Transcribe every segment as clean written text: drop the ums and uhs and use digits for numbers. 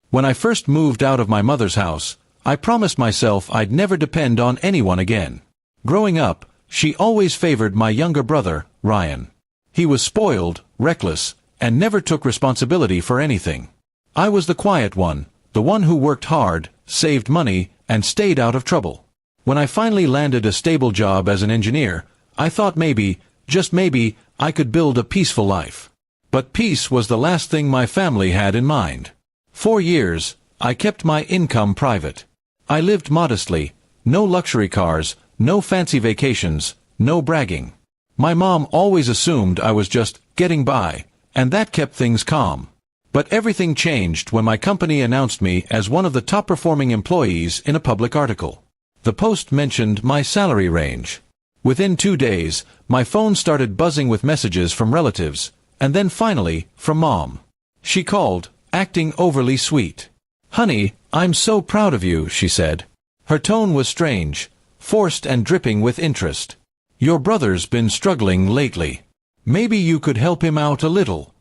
When I first moved out of my mother's house, I promised myself I'd never depend on anyone again. Growing up, she always favored my younger brother, Ryan. He was spoiled, reckless, and never took responsibility for anything. I was the quiet one, the one who worked hard, saved money, and stayed out of trouble. When I finally landed a stable job as an engineer, I thought maybe, just maybe, I could build a peaceful life. But peace was the last thing my family had in mind. 4 years, I kept my income private. I lived modestly, no luxury cars, no fancy vacations, no bragging. My mom always assumed I was just getting by, and that kept things calm. But everything changed when my company announced me as one of the top-performing employees in a public article. The post mentioned my salary range. Within 2 days, my phone started buzzing with messages from relatives, and then finally, from Mom. She called, acting overly sweet. "Honey, I'm so proud of you," she said. Her tone was strange, forced and dripping with interest. "Your brother's been struggling lately. Maybe you could help him out a little."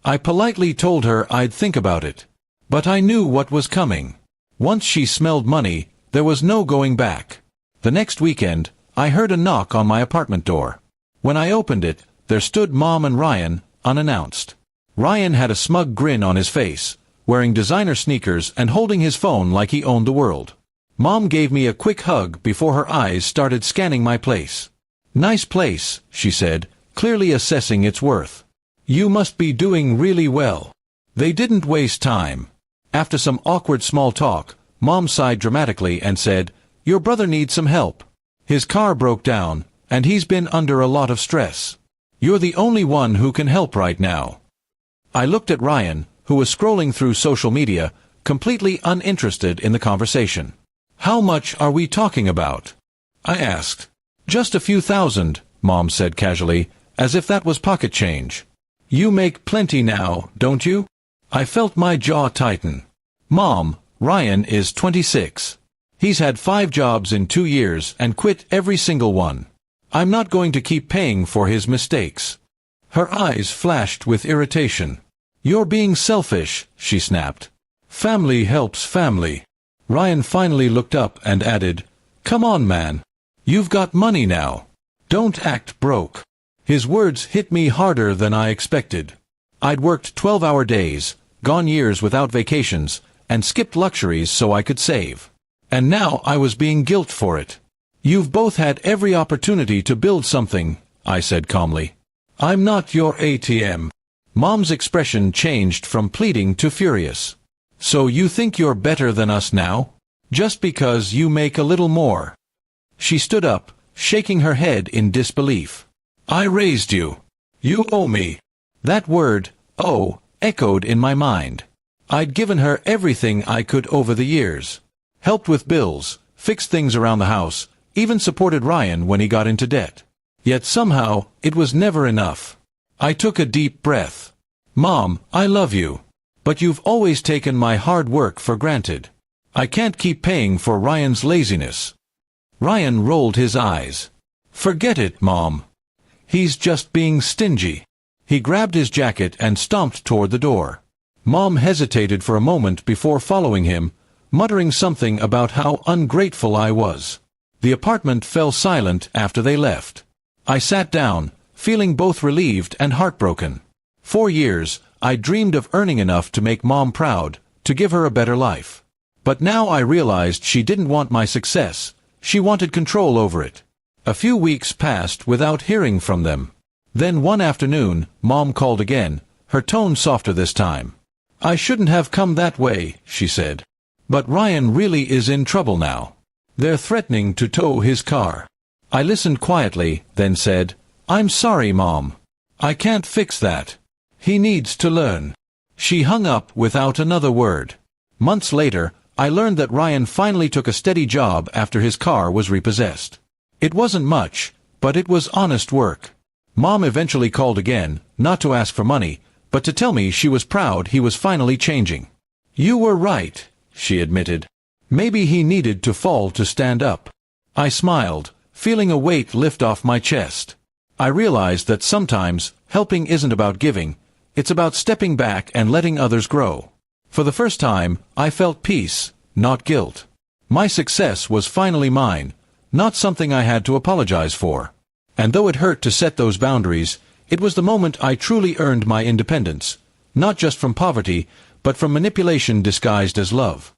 I politely told her I'd think about it. But I knew what was coming. Once she smelled money, there was no going back. The next weekend, I heard a knock on my apartment door. When I opened it, there stood Mom and Ryan, unannounced. Ryan had a smug grin on his face, wearing designer sneakers and holding his phone like he owned the world. Mom gave me a quick hug before her eyes started scanning my place. "Nice place," she said, clearly assessing its worth. "You must be doing really well." They didn't waste time. After some awkward small talk, Mom sighed dramatically and said, "Your brother needs some help. His car broke down, and he's been under a lot of stress. You're the only one who can help right now." I looked at Ryan, who was scrolling through social media, completely uninterested in the conversation. "How much are we talking about?" I asked. "Just a few thousand," Mom said casually, as if that was pocket change. "You make plenty now, don't you?" I felt my jaw tighten. "Mom, Ryan is 26. He's had 5 jobs in 2 years and quit every single one. I'm not going to keep paying for his mistakes." Her eyes flashed with irritation. "You're being selfish," she snapped. "Family helps family." Ryan finally looked up and added, "Come on, man. You've got money now. Don't act broke." His words hit me harder than I expected. I'd worked 12-hour days, gone years without vacations, and skipped luxuries so I could save. And now I was being guilted for it. "You've both had every opportunity to build something," I said calmly. "I'm not your ATM." Mom's expression changed from pleading to furious. "So you think you're better than us now? Just because you make a little more?" She stood up, shaking her head in disbelief. "I raised you. You owe me." That word, "owe," echoed in my mind. I'd given her everything I could over the years. Helped with bills, fixed things around the house, even supported Ryan when he got into debt. Yet somehow, it was never enough. I took a deep breath. "Mom, I love you. But you've always taken my hard work for granted. I can't keep paying for Ryan's laziness." Ryan rolled his eyes. "Forget it, Mom. He's just being stingy." He grabbed his jacket and stomped toward the door. Mom hesitated for a moment before following him, muttering something about how ungrateful I was. The apartment fell silent after they left. I sat down, feeling both relieved and heartbroken. 4 years, I dreamed of earning enough to make Mom proud, to give her a better life. But now I realized she didn't want my success, she wanted control over it. A few weeks passed without hearing from them. Then one afternoon, Mom called again, her tone softer this time. "I shouldn't have come that way," she said. "But Ryan really is in trouble now. They're threatening to tow his car." I listened quietly, then said, "I'm sorry, Mom. I can't fix that. He needs to learn." She hung up without another word. Months later, I learned that Ryan finally took a steady job after his car was repossessed. It wasn't much, but it was honest work. Mom eventually called again, not to ask for money, but to tell me she was proud he was finally changing. "You were right," she admitted. "Maybe he needed to fall to stand up." I smiled, feeling a weight lift off my chest. I realized that sometimes, helping isn't about giving, it's about stepping back and letting others grow. For the first time, I felt peace, not guilt. My success was finally mine, not something I had to apologize for. And though it hurt to set those boundaries, it was the moment I truly earned my independence, not just from poverty, but from manipulation disguised as love.